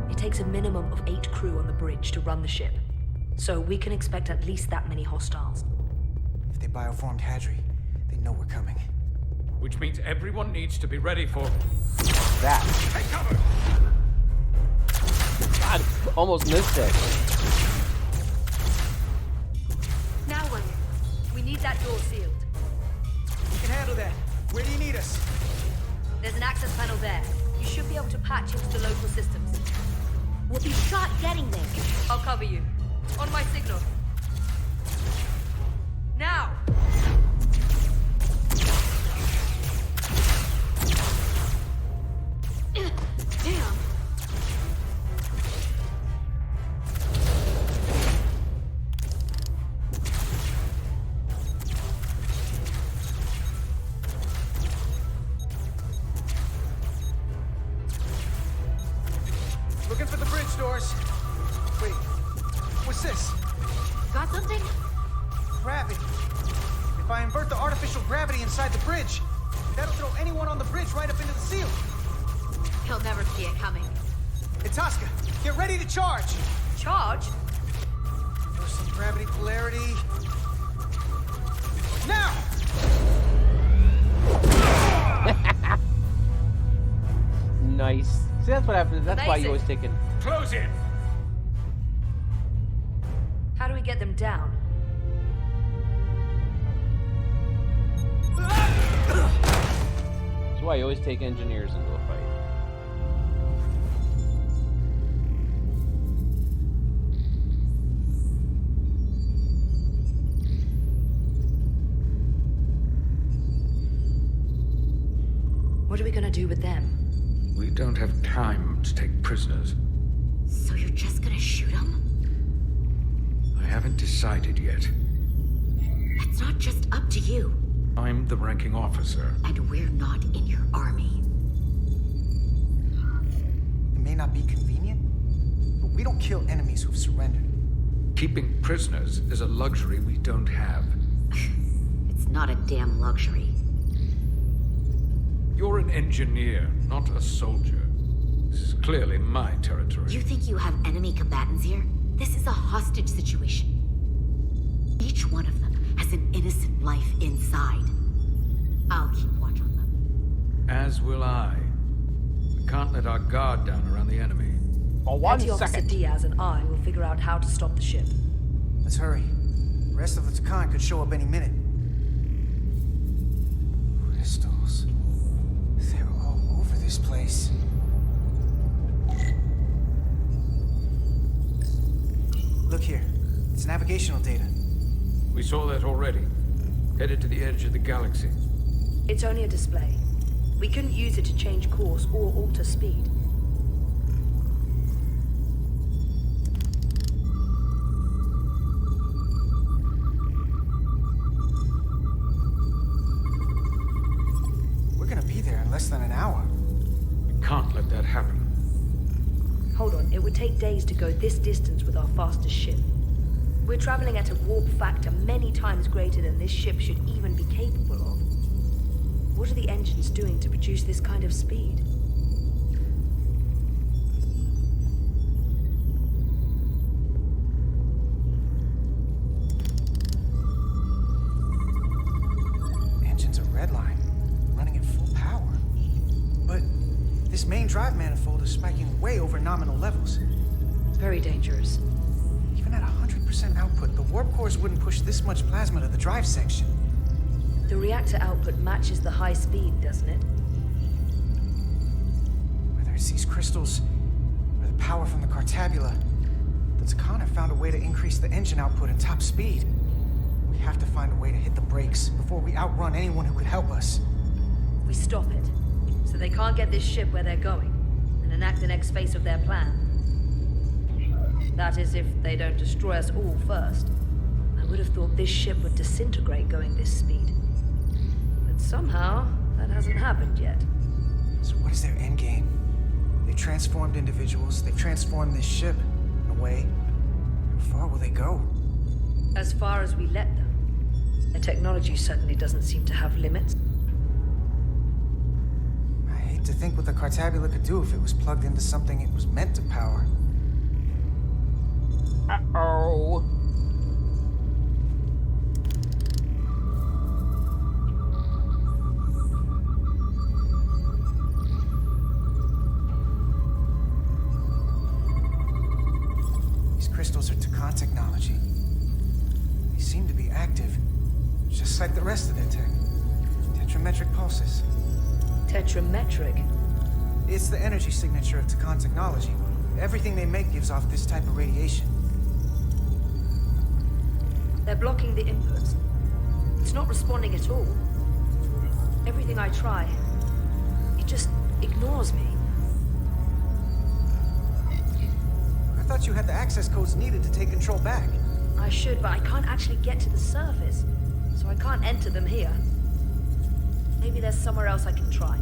It takes a minimum of 8 crew on the bridge to run the ship. So we can expect at least that many hostiles. If they bioformed Hadri, they know we're coming. Which means everyone needs to be ready for... that. Take cover! God, almost missed it. Now, William, we need that door sealed. We can handle that. Where do you need us? There's an access panel there. You should be able to patch into the local systems. We'll be shot getting there. I'll cover you. On my signal. Now! Damn. Looking for the bridge doors. Wait, what's this? Got something? Gravity. If I invert the artificial gravity inside the bridge, that'll throw anyone on the bridge right up into the ceiling. He'll never see it coming. Itasca, get ready to charge. Charge? Reverse some gravity polarity. Now! Nice. See, that's what happens. That's why you always take in. Close in! How do we get them down? That's why you always take engineers into a fight. What are we gonna do with them? We don't have time to take prisoners. So you're just gonna shoot him? I haven't decided yet. It's not just up to you. I'm the ranking officer. And we're not in your army. It may not be convenient, but we don't kill enemies who've surrendered. Keeping prisoners is a luxury we don't have. It's not a damn luxury. You're an engineer, not a soldier. This is clearly my territory. You think you have enemy combatants here? This is a hostage situation. Each one of them has an innocent life inside. I'll keep watch on them. As will I. We can't let our guard down around the enemy. For 1 Petty Officer second. Diaz and I will figure out how to stop the ship. Let's hurry. The rest of the Tkon could show up any minute. Crystals. They're all over this place. Look here. It's navigational data. We saw that already. Headed to the edge of the galaxy. It's only a display. We couldn't use it to change course or alter speed. We're gonna be there in less than an hour. We can't let that happen. Hold on, it would take days to go this distance with our fastest ship. We're traveling at a warp factor many times greater than this ship should even be capable of. What are the engines doing to produce this kind of speed? Engines are redline, running at full power. But this main drive manifold is spiking way over nominal levels. Very dangerous. Even at 100% output, the warp cores wouldn't push this much plasma to the drive section. The reactor output matches the high speed, doesn't it? Whether it's these crystals or the power from the Cartabula, the Tkon have found a way to increase the engine output and top speed. We have to find a way to hit the brakes before we outrun anyone who could help us. We stop it, so they can't get this ship where they're going, and enact the next phase of their plan. That is, if they don't destroy us all first. I would have thought this ship would disintegrate going this speed. But somehow, that hasn't happened yet. So what is their endgame? They transformed individuals, they've transformed this ship, in a way. How far will they go? As far as we let them. Their technology certainly doesn't seem to have limits. I hate to think what the Cartabula could do if it was plugged into something it was meant to power. Uh-oh. These crystals are Tkon technology. They seem to be active, just like the rest of their tech. Tetrametric pulses. Tetrametric? It's the energy signature of Tkon technology. Everything they make gives off this type of radiation. They're blocking the inputs. It's not responding at all. Everything I try, it just ignores me. I thought you had the access codes needed to take control back. I should, but I can't actually get to the surface, so I can't enter them here. Maybe there's somewhere else I can try.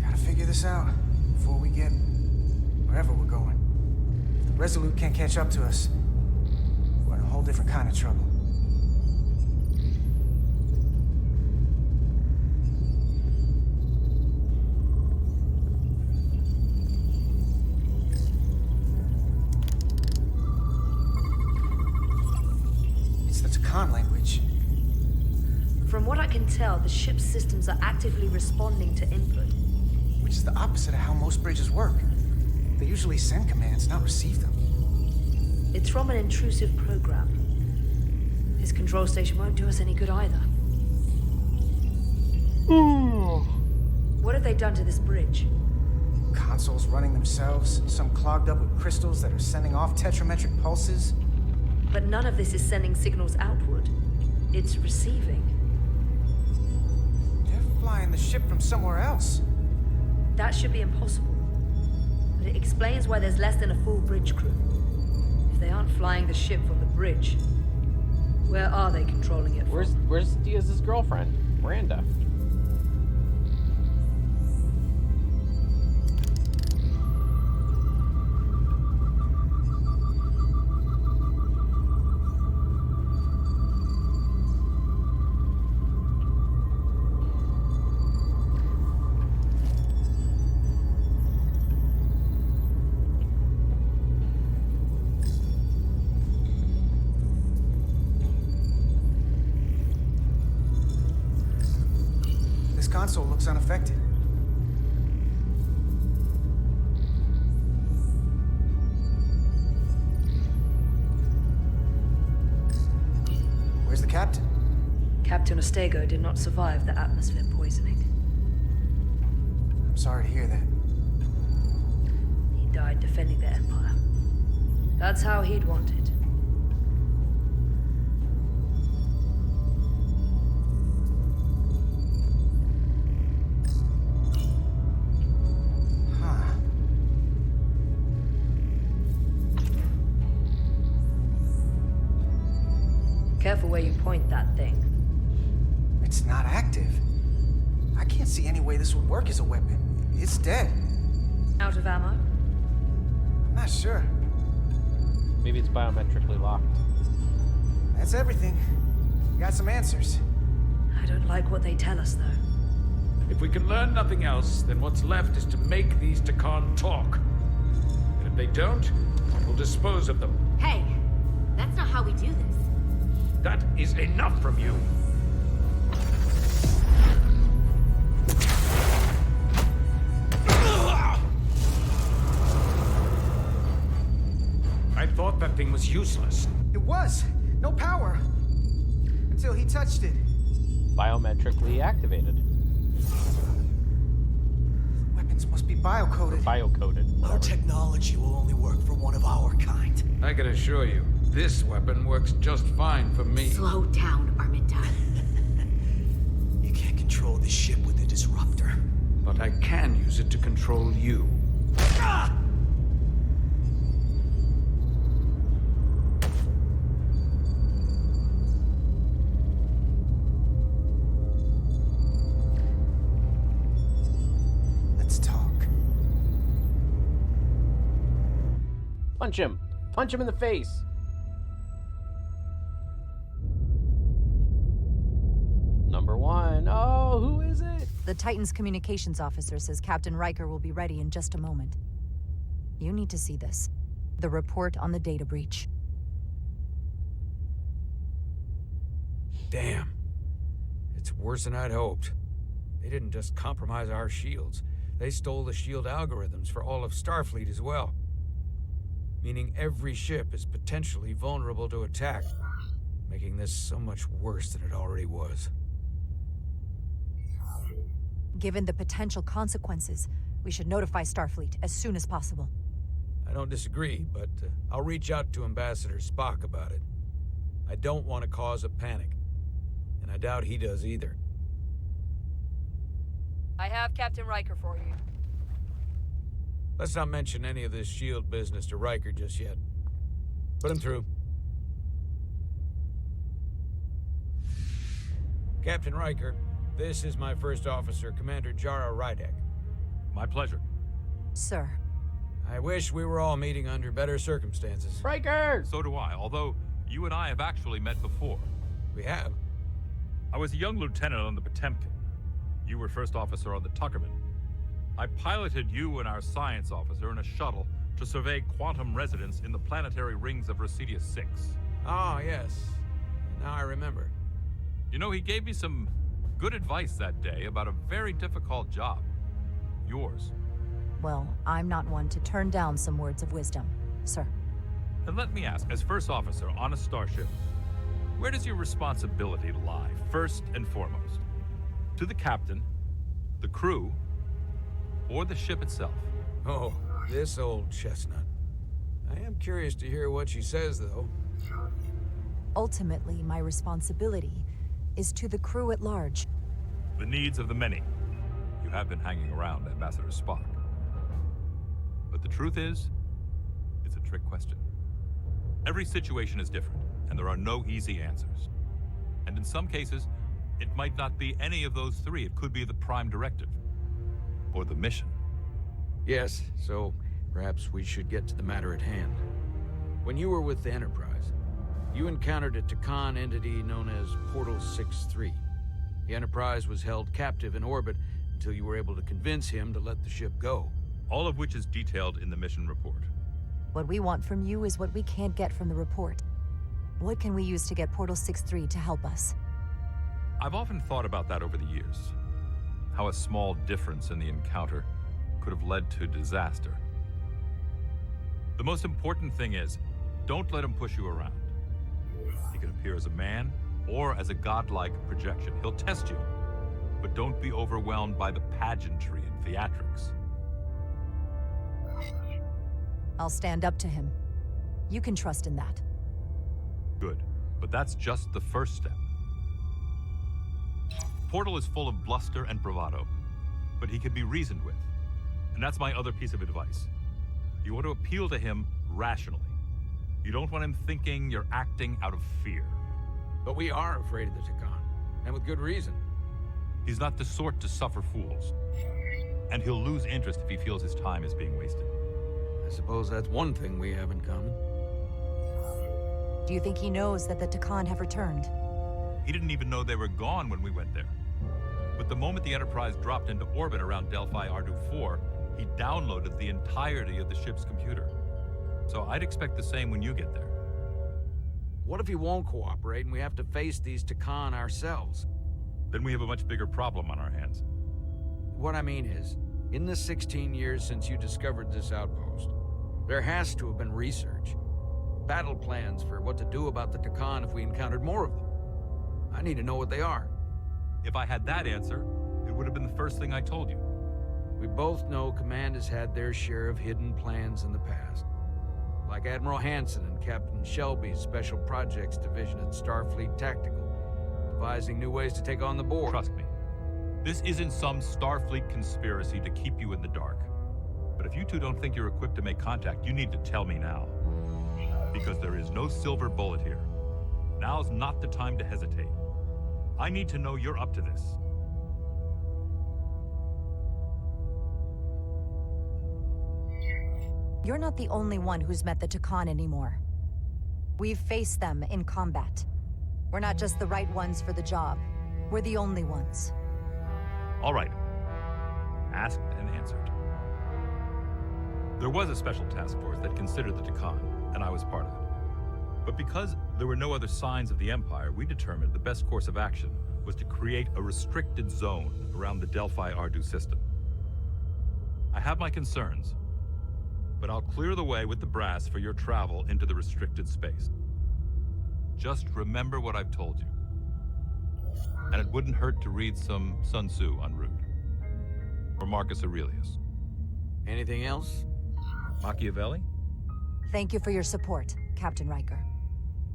Gotta figure this out before we get wherever we're going. If the Resolute can't catch up to us, we're in a whole different kind of trouble. Language. From what I can tell, the ship's systems are actively responding to input. Which is the opposite of how most bridges work. They usually send commands, not receive them. It's from an intrusive program. His control station won't do us any good either. What have they done to this bridge? Consoles running themselves, some clogged up with crystals that are sending off tetrametric pulses. But none of this is sending signals outward. It's receiving. They're flying the ship from somewhere else. That should be impossible. But it explains why there's less than a full bridge crew. If they aren't flying the ship from the bridge, where are they controlling it from? Where's Diaz's girlfriend, Miranda? Console looks unaffected. Where's the captain? Captain Ostego did not survive the atmosphere poisoning. I'm sorry to hear that. He died defending the Empire. That's how he'd want it. Careful where you point that thing. It's not active. I can't see any way this would work as a weapon. It's dead. Out of ammo? I'm not sure. Maybe it's biometrically locked. That's everything. We got some answers. I don't like what they tell us, though. If we can learn nothing else, then what's left is to make these Tkon talk. And if they don't, we'll dispose of them. Hey, that's not how we do this. That is enough from you. I thought that thing was useless. It was. No power. Until he touched it. Biometrically activated. Weapons must be biocoded. Biocoded. Our technology will only work for one of our kind. I can assure you, this weapon works just fine for me. Slow down, Arminta. You can't control the ship with a disruptor. But I can use it to control you. Ah! Let's talk. Punch him! Punch him in the face! Number one. Oh, who is it? The Titan's communications officer says Captain Riker will be ready in just a moment. You need to see this. The report on the data breach. Damn. It's worse than I'd hoped. They didn't just compromise our shields. They stole the shield algorithms for all of Starfleet as well. Meaning every ship is potentially vulnerable to attack, making this so much worse than it already was. Given the potential consequences, we should notify Starfleet as soon as possible. I don't disagree, but I'll reach out to Ambassador Spock about it. I don't want to cause a panic, and I doubt he does either. I have Captain Riker for you. Let's not mention any of this shield business to Riker just yet. Put him through. Captain Riker, this is my first officer, Commander Jara Rydek. My pleasure. Sir. I wish we were all meeting under better circumstances. Riker! So do I, although you and I have actually met before. We have. I was a young lieutenant on the Potemkin. You were first officer on the Tuckerman. I piloted you and our science officer in a shuttle to survey quantum resonance in the planetary rings of Residia 6. Ah, yes. Now I remember. You know, he gave me some good advice that day about a very difficult job. Yours. Well, I'm not one to turn down some words of wisdom, sir. And let me ask, as first officer on a starship, where does your responsibility lie, first and foremost? To the captain, the crew, or the ship itself? Oh, this old chestnut. I am curious to hear what she says, though. Ultimately, my responsibility is to the crew at large. The needs of the many. You have been hanging around Ambassador Spock. But the truth is, it's a trick question. Every situation is different, and there are no easy answers. And in some cases, it might not be any of those three. It could be the prime directive. Or the mission. Yes, so perhaps we should get to the matter at hand. When you were with the Enterprise, you encountered a Tkon entity known as Portal 6-3. The Enterprise was held captive in orbit until you were able to convince him to let the ship go. All of which is detailed in the mission report. What we want from you is what we can't get from the report. What can we use to get Portal 6-3 to help us? I've often thought about that over the years. How a small difference in the encounter could have led to disaster. The most important thing is, don't let him push you around. He can appear as a man or as a godlike projection. He'll test you, but don't be overwhelmed by the pageantry and theatrics. I'll stand up to him. You can trust in that. Good, but that's just the first step. Portal is full of bluster and bravado, but he can be reasoned with. And that's my other piece of advice. You want to appeal to him rationally. You don't want him thinking you're acting out of fear. But we are afraid of the Tkon, and with good reason. He's not the sort to suffer fools. And he'll lose interest if he feels his time is being wasted. I suppose that's one thing we have in common. Do you think he knows that the Tkon have returned? He didn't even know they were gone when we went there. But the moment the Enterprise dropped into orbit around Delphi Ardu 4, he downloaded the entirety of the ship's computer. So I'd expect the same when you get there. What if he won't cooperate and we have to face these Tkon ourselves? Then we have a much bigger problem on our hands. What I mean is, in the 16 years since you discovered this outpost, there has to have been research. Battle plans for what to do about the Tkon if we encountered more of them. I need to know what they are. If I had that answer, it would have been the first thing I told you. We both know Command has had their share of hidden plans in the past. Like Admiral Hansen and Captain Shelby's Special Projects Division at Starfleet Tactical, devising new ways to take on the Borg. Trust me, this isn't some Starfleet conspiracy to keep you in the dark. But if you two don't think you're equipped to make contact, you need to tell me now. Because there is no silver bullet here. Now's not the time to hesitate. I need to know you're up to this. You're not the only one who's met the Tkon anymore. We've faced them in combat. We're not just the right ones for the job. We're the only ones. All right. Asked and answered. There was a special task force that considered the Tkon, and I was part of it. But because there were no other signs of the Empire, we determined the best course of action was to create a restricted zone around the Delphi-Ardu system. I have my concerns, but I'll clear the way with the brass for your travel into the restricted space. Just remember what I've told you. And it wouldn't hurt to read some Sun Tzu en route. Or Marcus Aurelius. Anything else? Machiavelli? Thank you for your support, Captain Riker.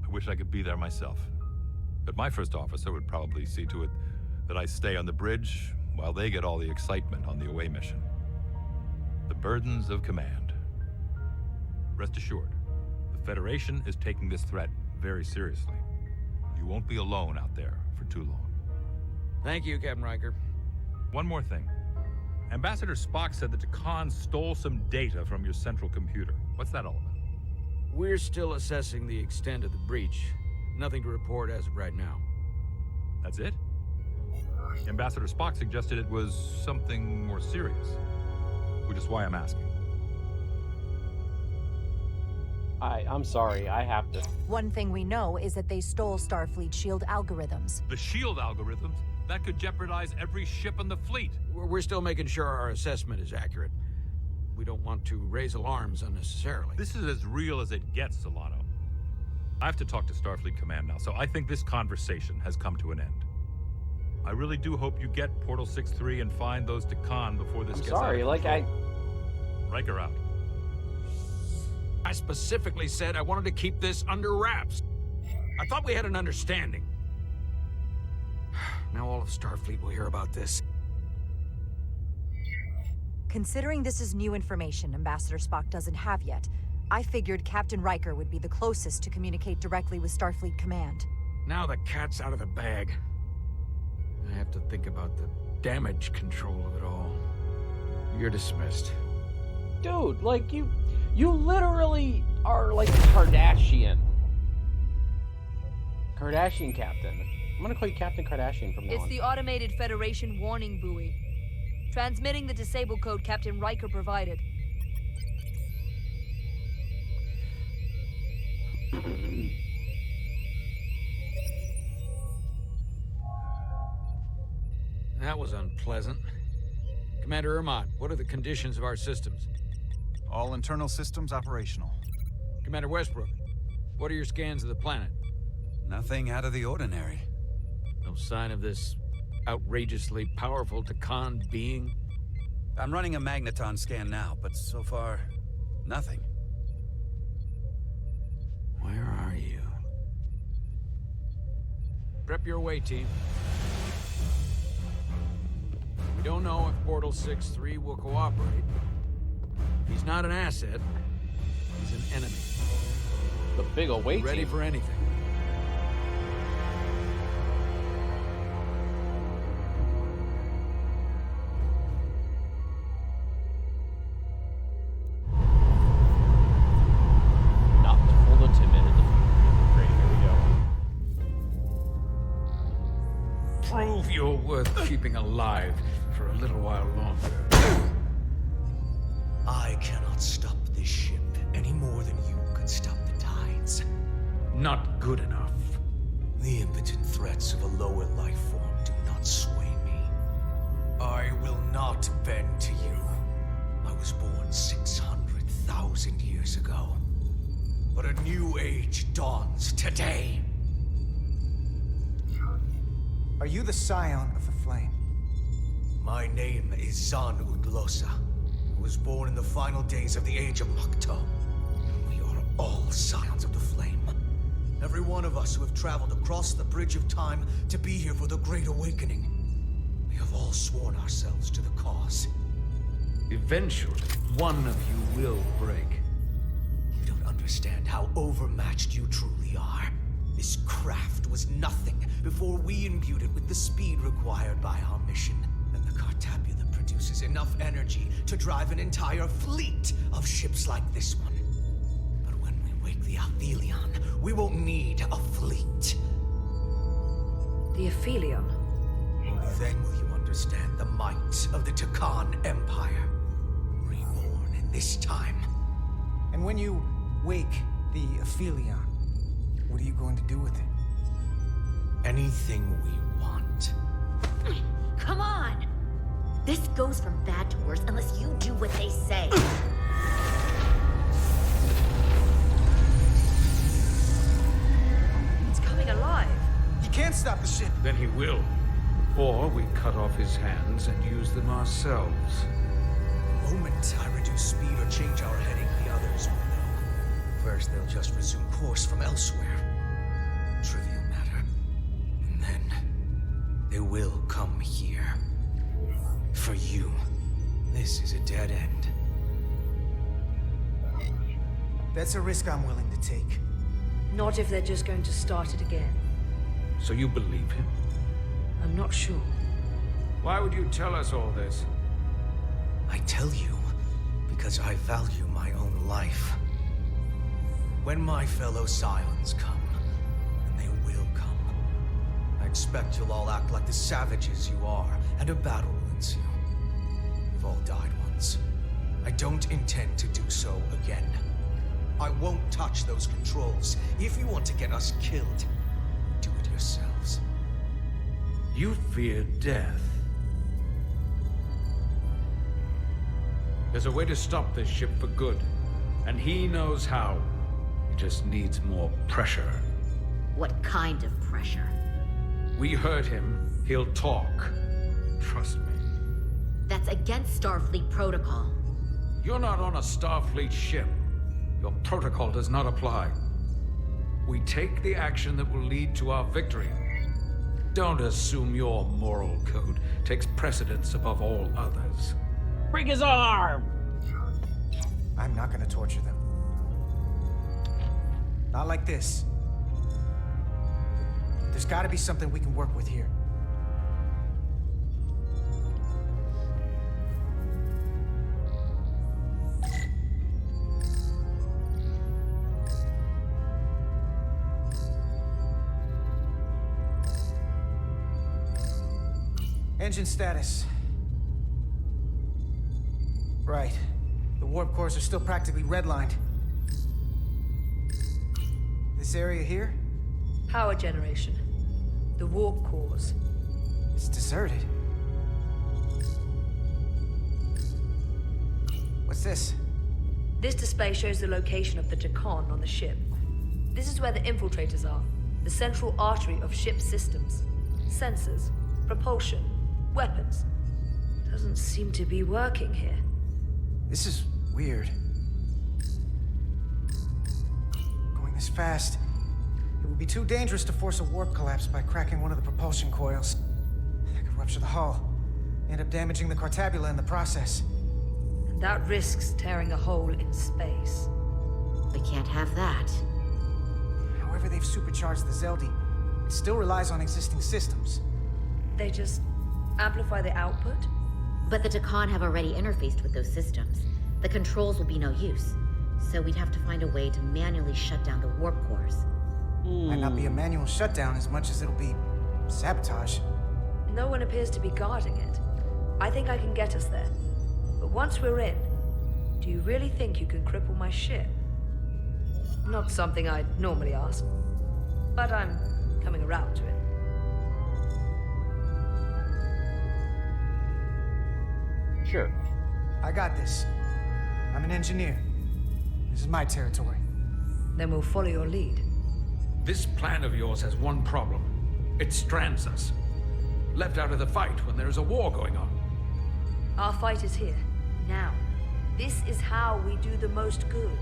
I wish I could be there myself. But my first officer would probably see to it that I stay on the bridge while they get all the excitement on the away mission. The burdens of command. Rest assured, the Federation is taking this threat very seriously. You won't be alone out there for too long. Thank you, Captain Riker. One more thing. Ambassador Spock said that Tkon stole some data from your central computer. What's that all about? We're still assessing the extent of the breach. Nothing to report as of right now. That's it? Ambassador Spock suggested it was something more serious, which is why I'm asking. I'm sorry, I have to. One thing we know is that they stole Starfleet shield algorithms. The shield algorithms? That could jeopardize every ship in the fleet. We're still making sure our assessment is accurate. We don't want to raise alarms unnecessarily. This is as real as it gets, Solano. I have to talk to Starfleet Command now, so I think this conversation has come to an end. I really do hope you get Portal 6-3 and find those Tkon before this gets Sorry, out of control. Riker out. I specifically said I wanted to keep this under wraps. I thought we had an understanding. Now all of Starfleet will hear about this. Considering this is new information Ambassador Spock doesn't have yet, I figured Captain Riker would be the closest to communicate directly with Starfleet Command. Now the cat's out of the bag. I have to think about the damage control of it all. You're dismissed. Dude, like, you literally are like a Kardashian. Kardashian Captain. I'm gonna call you Captain Kardashian from now on. It's the automated Federation warning buoy. Transmitting the disable code Captain Riker provided. That was unpleasant. Commander Ermont, what are the conditions of our systems? All internal systems operational. Commander Westbrook, what are your scans of the planet? Nothing out of the ordinary. No sign of this outrageously powerful Tkon being? I'm running a magneton scan now, but so far, nothing. Where are you? Prep your way, team. We don't know if Portal 6-3 will cooperate. He's not an asset. He's an enemy. The big away Ready team. for anything. Not for the timid. Great, here we go. Prove you're worth keeping alive for a little while longer. I cannot stop this ship any more than you could stop the tides. Not good enough. The impotent threats of a lower life form do not sway me. I will not bend to you. I was born 600,000 years ago. But a new age dawns today. Are you the scion of the flame? My name is Zan Udlosa. I was born in the final days of the age of Makto. We are all scions of the flame. Every one of us who have traveled across the bridge of time to be here for the Great Awakening. We have all sworn ourselves to the cause. Eventually, one of you will break. You don't understand how overmatched you truly are. This craft was nothing before we imbued it with the speed required by our mission. And the Cartabula produced uses enough energy to drive an entire fleet of ships like this one. But when we wake the Aphelion, we won't need a fleet. The Aphelion? Only then will you understand the might of the Tkon Empire, reborn in this time. And when you wake the Aphelion, what are you going to do with it? Anything we want. Come on! This goes from bad to worse unless you do what they say. It's coming alive. You can't stop the ship. Then he will. Or we cut off his hands and use them ourselves. The moment I reduce speed or change our heading, the others will know. First, they'll just resume course from elsewhere. Trivial matter. And then, they will come here. For you, this is a dead end. That's a risk I'm willing to take. Not if they're just going to start it again. So you believe him? I'm not sure. Why would you tell us all this? I tell you, because I value my own life. When my fellow Scions come, and they will come, I expect you'll all act like the savages you are, and a battle will ensue. We've all died once. I don't intend to do so again. I won't touch those controls. If you want to get us killed, do it yourselves. You fear death. There's a way to stop this ship for good, and he knows how. He just needs more pressure. What kind of pressure? We heard him. He'll talk. Trust me. That's against Starfleet protocol. You're not on a Starfleet ship. Your protocol does not apply. We take the action that will lead to our victory. Don't assume your moral code takes precedence above all others. Break his arm! I'm not gonna torture them. Not like this. There's gotta be something we can work with here. Engine status. Right. The warp cores are still practically redlined. This area here? Power generation. The warp cores. It's deserted. What's this? This display shows the location of the Tkon on the ship. This is where the infiltrators are. The central artery of ship systems. Sensors. Propulsion. Weapons. Doesn't seem to be working here. This is weird. Going this fast, it would be too dangerous to force a warp collapse by cracking one of the propulsion coils. That could rupture the hull, end up damaging the Cartabula in the process. And that risks tearing a hole in space. We can't have that. However they've supercharged the Zeldi, it still relies on existing systems. They just amplify the output? But the Tkon have already interfaced with those systems. The controls will be no use. So we'd have to find a way to manually shut down the warp cores. Might not be a manual shutdown as much as it'll be sabotage. No one appears to be guarding it. I think I can get us there. But once we're in, do you really think you can cripple my ship? Not something I'd normally ask, but I'm coming around to it. Sure. I got this. I'm an engineer. This is my territory. Then we'll follow your lead. This plan of yours has one problem. It strands us. Left out of the fight when there is a war going on. Our fight is here, now. This is how we do the most good.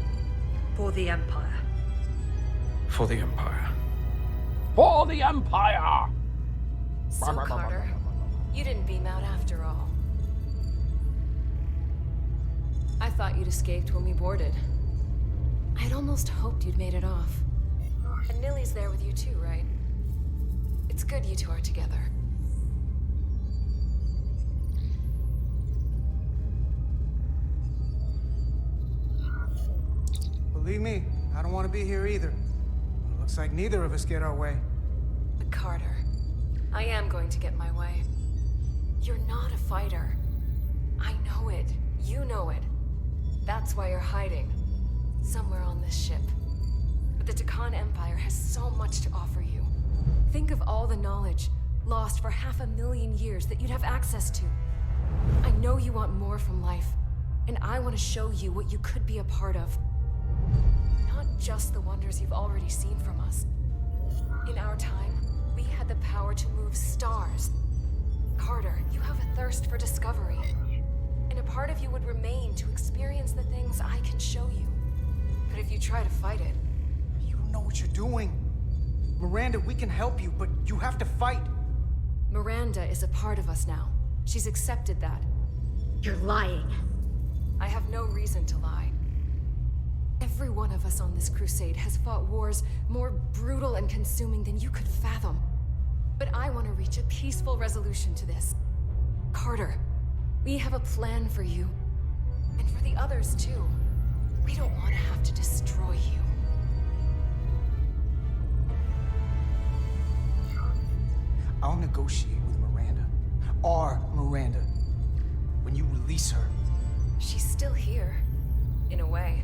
For the Empire. For the Empire. For the Empire! So, Carter, you didn't beam out after all. I thought you'd escaped when we boarded. I'd almost hoped you'd made it off. And Nilly's there with you too, right? It's good you two are together. Believe me, I don't want to be here either. Looks like neither of us get our way. But Carter, I am going to get my way. You're not a fighter. I know it. You know it. That's why you're hiding. Somewhere on this ship. But the Tkon Empire has so much to offer you. Think of all the knowledge lost for 500,000 years that you'd have access to. I know you want more from life, and I want to show you what you could be a part of. Not just the wonders you've already seen from us. In our time, we had the power to move stars. Carter, you have a thirst for discovery. And a part of you would remain to experience the things I can show you. But if you try to fight it... You don't know what you're doing. Miranda, we can help you, but you have to fight. Miranda is a part of us now. She's accepted that. You're lying. I have no reason to lie. Every one of us on this crusade has fought wars more brutal and consuming than you could fathom. But I want to reach a peaceful resolution to this. Carter, we have a plan for you. And for the others, too. We don't want to have to destroy you. I'll negotiate with Miranda. Our Miranda. When you release her. She's still here. In a way.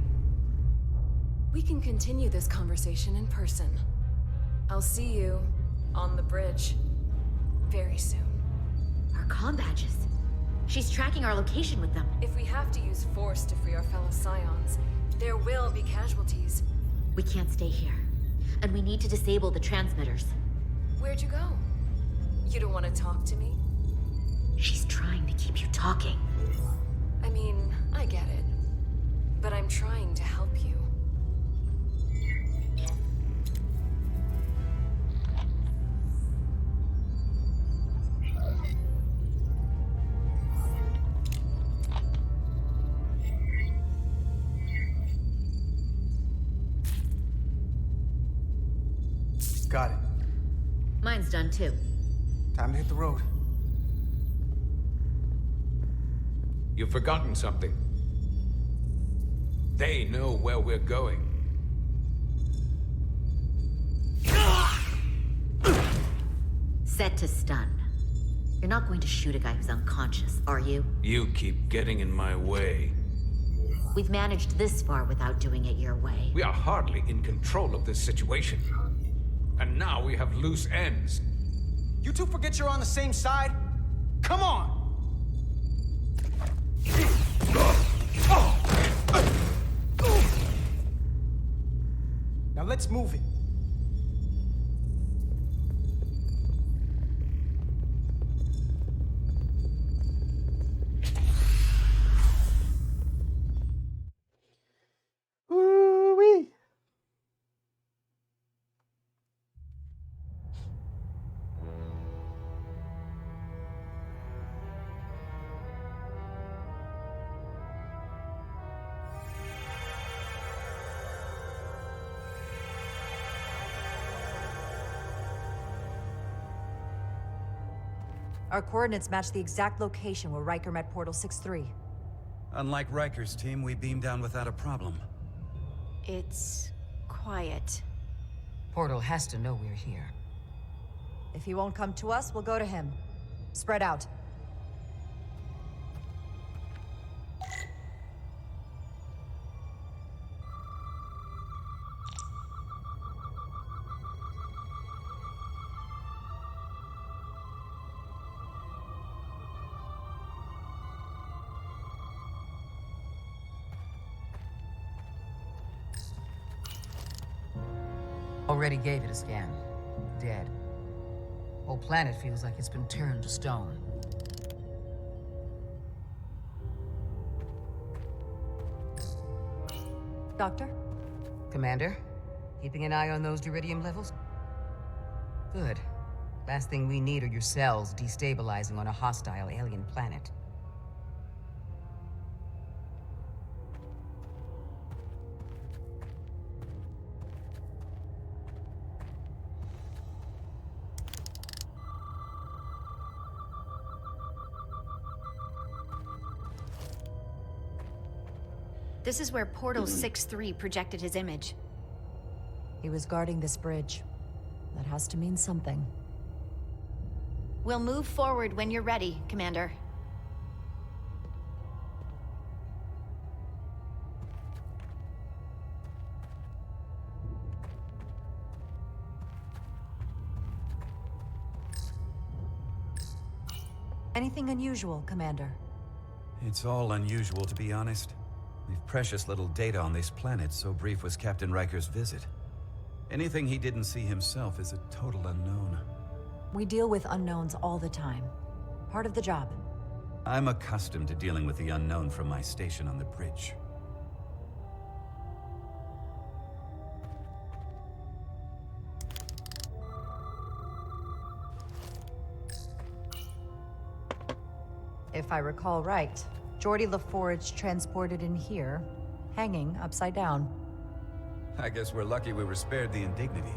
We can continue this conversation in person. I'll see you on the bridge very soon. Our comm badges. She's tracking our location with them. If we have to use force to free our fellow Scions, there will be casualties. We can't stay here. And we need to disable the transmitters. Where'd you go? You don't want to talk to me? She's trying to keep you talking. I mean, I get it. But I'm trying to help you. Got it. Mine's done too. Time to hit the road. You've forgotten something. They know where we're going. Set to stun. You're not going to shoot a guy who's unconscious, are you? You keep getting in my way. We've managed this far without doing it your way. We are hardly in control of this situation. And now we have loose ends. You two forget you're on the same side? Come on! Now let's move it. Woo-wee. Our coordinates match the exact location where Riker met Portal 6-3. Unlike Riker's team, we beamed down without a problem. It's quiet. Portal has to know we're here. If he won't come to us, we'll go to him. Spread out. Already gave it a scan. Dead. Whole planet feels like it's been turned to stone. Doctor? Commander? Keeping an eye on those Duridium levels? Good. Last thing we need are your cells destabilizing on a hostile alien planet. This is where Portal 6-3 projected his image. He was guarding this bridge. That has to mean something. We'll move forward when you're ready, Commander. Anything unusual, Commander? It's all unusual, to be honest. We've precious little data on this planet, so brief was Captain Riker's visit. Anything he didn't see himself is a total unknown. We deal with unknowns all the time. Part of the job. I'm accustomed to dealing with the unknown from my station on the bridge. If I recall right, Geordi LaForge transported in here, hanging upside down. I guess we're lucky we were spared the indignity.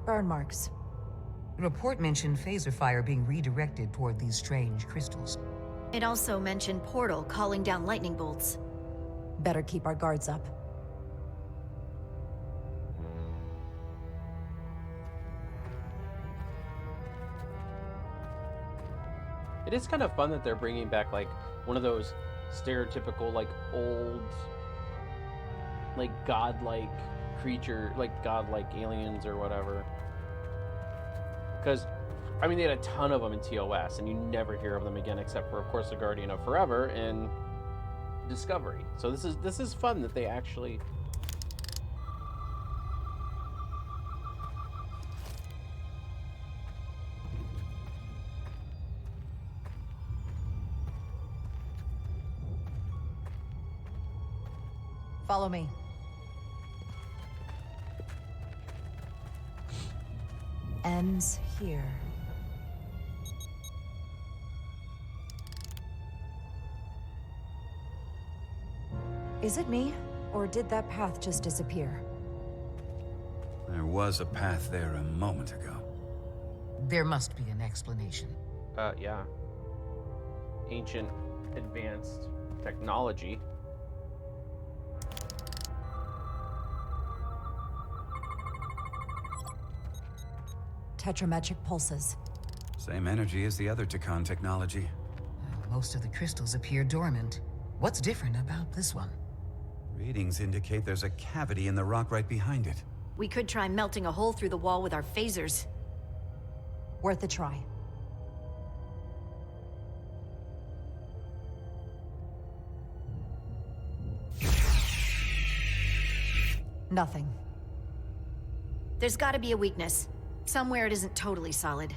Burn marks. The report mentioned phaser fire being redirected toward these strange crystals. It also mentioned Portal calling down lightning bolts. Better keep our guards up. It is kind of fun that they're bringing back, like, one of those stereotypical, like, old, like, godlike creature, like, godlike aliens or whatever. Because, I mean, they had a ton of them in TOS, and you never hear of them again, except for, of course, the Guardian of Forever and Discovery. So this is fun that they actually... Follow me. Ends here. Is it me, or did that path just disappear? There was a path there a moment ago. There must be an explanation. Yeah. Ancient, advanced technology. Tetrametric pulses. Same energy as the other Tkon technology. Most of the crystals appear dormant. What's different about this one? Readings indicate there's a cavity in the rock right behind it. We could try melting a hole through the wall with our phasers. Worth a try. Nothing. There's gotta be a weakness. Somewhere it isn't totally solid.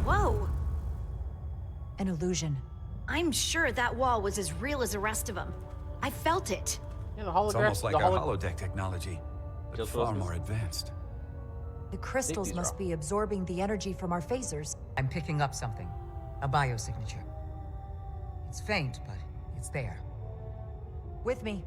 Whoa! An illusion. I'm sure that wall was as real as the rest of them. I felt it. Yeah, the holograph. It's almost like our holodeck technology, but far more advanced. The crystals must be absorbing the energy from our phasers. I'm picking up something. A biosignature. It's faint, but it's there. With me.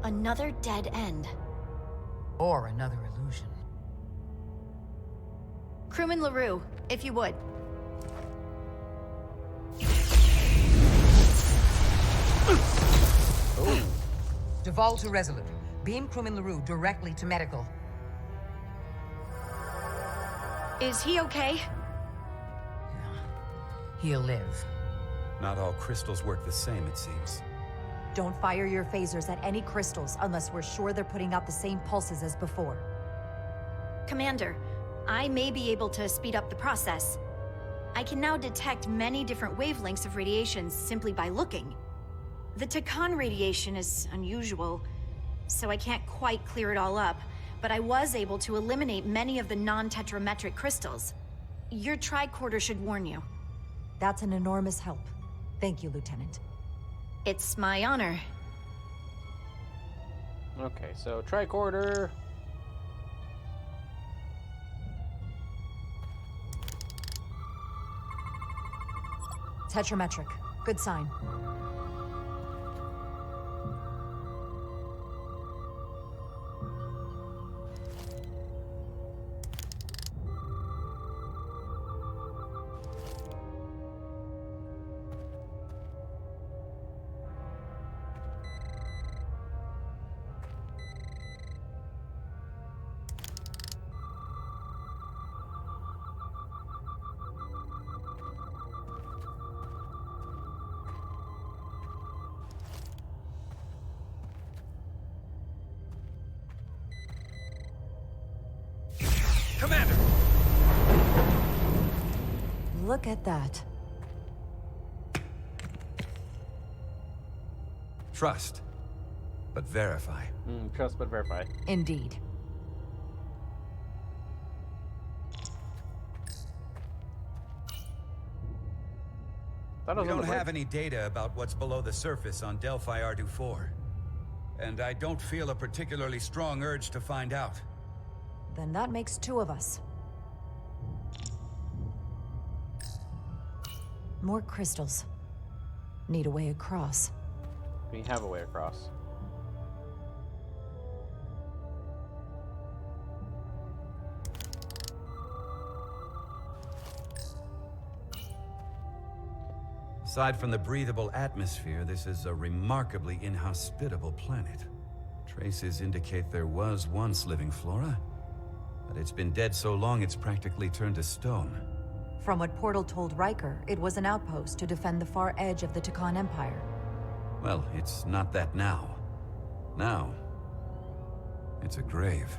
Another dead end. Or another illusion. Crewman LaRue, if you would. Oh. Duval to Resolute. Beam Crewman LaRue directly to medical. Is he okay? He'll live. Not all crystals work the same, it seems. Don't fire your phasers at any crystals unless we're sure they're putting out the same pulses as before. Commander, I may be able to speed up the process. I can now detect many different wavelengths of radiation simply by looking. The Tkon radiation is unusual, so I can't quite clear it all up, but I was able to eliminate many of the non-tetrametric crystals. Your tricorder should warn you. That's an enormous help. Thank you, Lieutenant. It's my honor. Okay, so tricorder. Tetrametric. Good sign. Commander! Look at that. Trust, but verify. Trust but verify. Indeed. Thought I We was on don't the have bridge. any data about what's below the surface on Delphi Ardu-4. And I don't feel a particularly strong urge to find out. Then that makes two of us. More crystals. Need a way across. We have a way across. Aside from the breathable atmosphere, this is a remarkably inhospitable planet. Traces indicate there was once living flora, but it's been dead so long it's practically turned to stone. From what Portal told Riker, it was an outpost to defend the far edge of the Tkon Empire. Well, it's not that now. Now, it's a grave.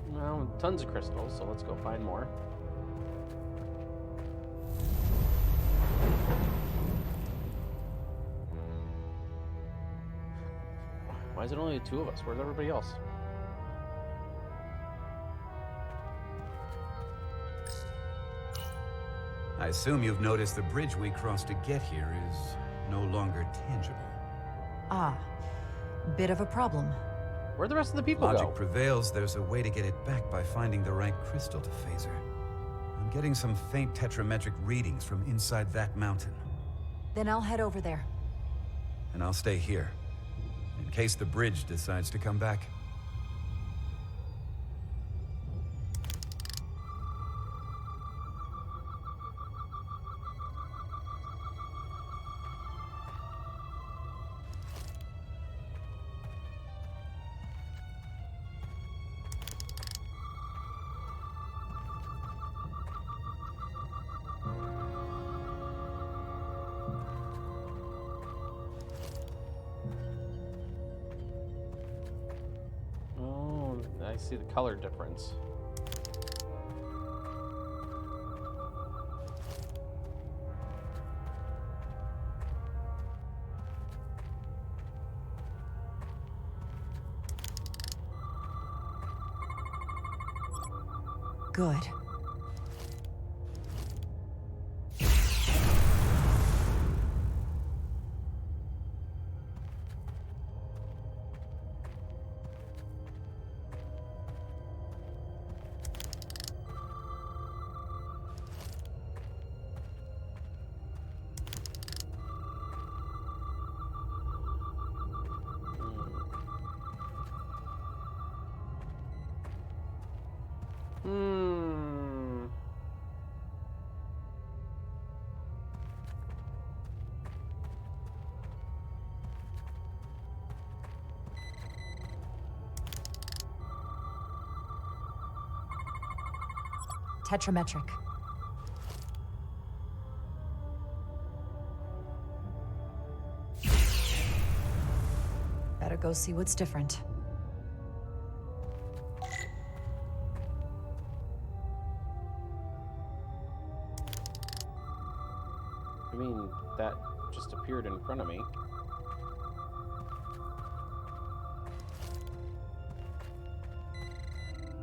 Well, tons of crystals, so let's go find more. Why is it only the two of us? Where's everybody else? I assume you've noticed the bridge we crossed to get here is no longer tangible. Ah, bit of a problem. Where'd the rest of the people Logic go? prevails, there's a way to get it back by finding the right crystal to phaser. I'm getting some faint tetrametric readings from inside that mountain. Then I'll head over there. And I'll stay here, in case the bridge decides to come back. Oh, I see the color difference. Good. Hmm. Tetrametric. Better go see what's different. I mean, that just appeared in front of me.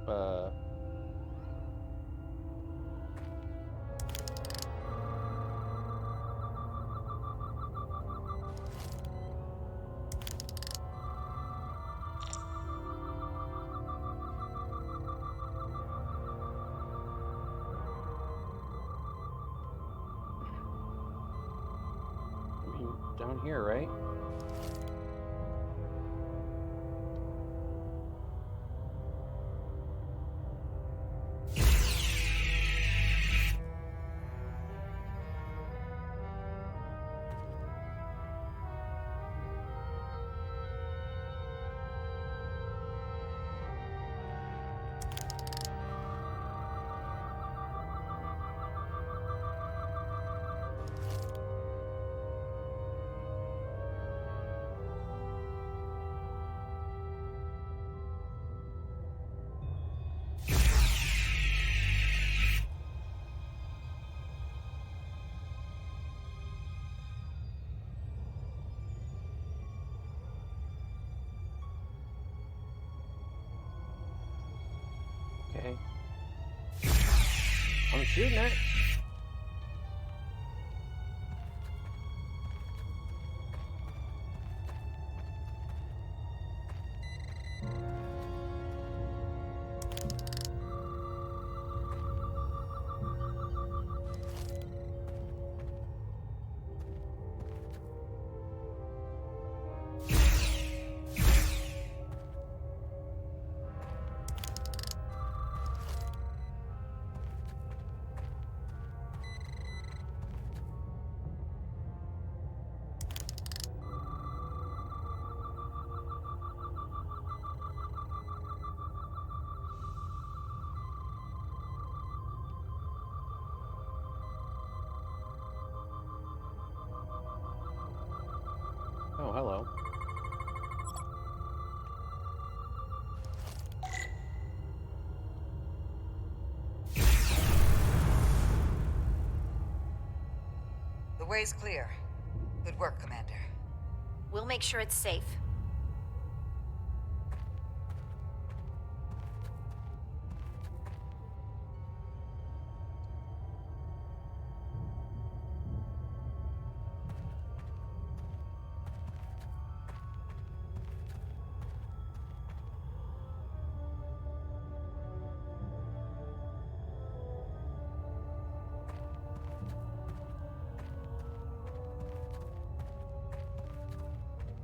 I mean, down here, right? Okay. I'm shooting it. Oh, hello. The way's clear. Good work, Commander. We'll make sure it's safe.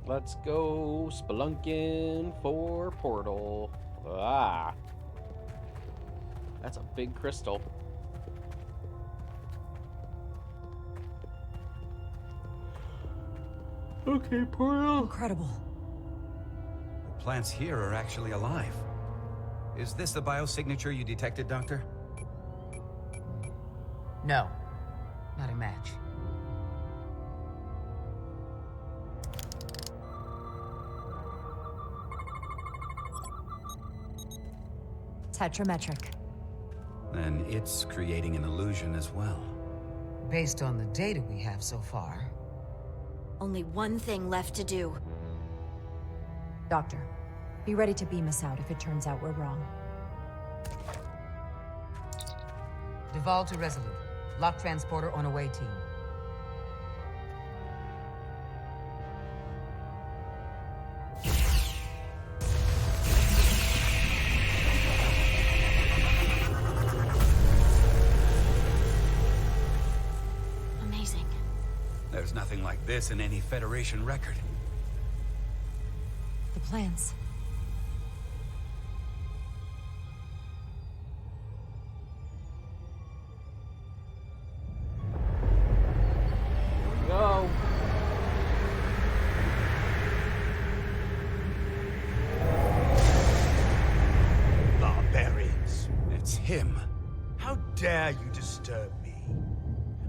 Let's go spelunking for portal. Ah. That's a big crystal. Okay, portal. Incredible. The plants here are actually alive. Is this the biosignature you detected, Doctor? No, not a match. Tetrametric. Then it's creating an illusion as well. Based on the data we have so far. Only one thing left to do. Doctor, be ready to beam us out if it turns out we're wrong. Duval to Resolute. Lock transporter on away team. Amazing. There's nothing like this in any Federation record. The plans. Go. Barbarians. It's him. How dare you disturb me?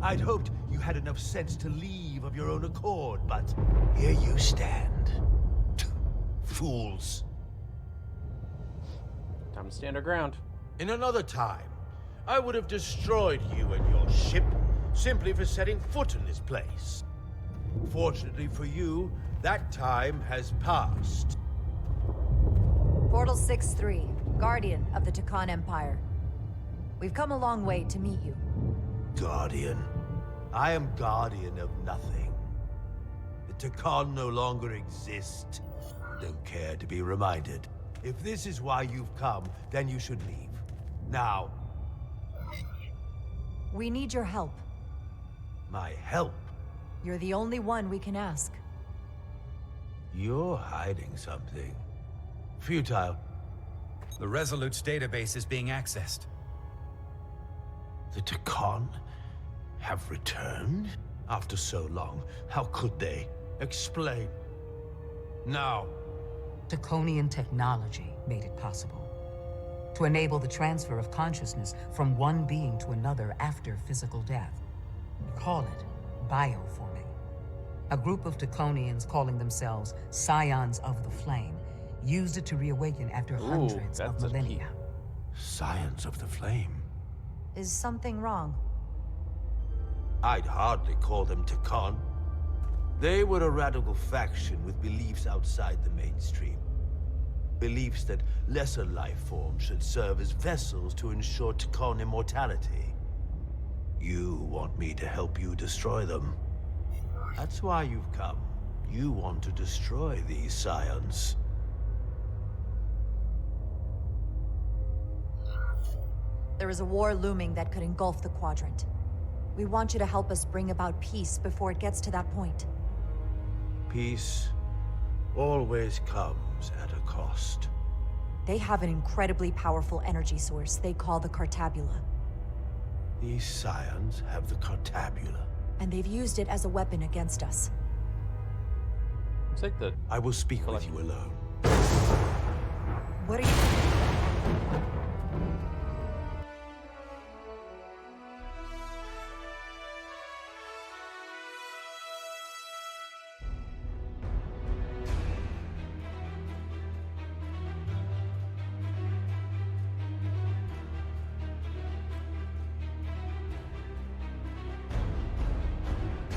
I'd hoped you had enough sense to leave of your own accord, but here you stand. fools. Time to stand our ground. In another time, I would have destroyed you and your ship simply for setting foot in this place. Fortunately for you, that time has passed. Portal 6-3, Guardian of the Tkon Empire. We've come a long way to meet you. Guardian. I am guardian of nothing. The Tkon no longer exist. Don't care to be reminded. If this is why you've come, then you should leave. Now. We need your help. My help? You're the only one we can ask. You're hiding something. Futile. The Resolute's database is being accessed. The Tkon have returned? After so long, how could they? Explain. Now. Tkonian technology made it possible. To enable the transfer of consciousness from one being to another after physical death. We call it bioforming. A group of Tkonians calling themselves Scions of the Flame used it to reawaken after hundreds of millennia. Scions of the Flame? Is something wrong? I'd hardly call them Tkon. They were a radical faction with beliefs outside the mainstream. Beliefs that lesser life forms should serve as vessels to ensure Tkon immortality. You want me to help you destroy them. That's why you've come. You want to destroy these scions. There is a war looming that could engulf the Quadrant. We want you to help us bring about peace before it gets to that point. Peace always comes at a cost. They have an incredibly powerful energy source they call the Cartabula. These scions have the Cartabula. And they've used it as a weapon against us. It's like the... I will speak with you alone. What are you...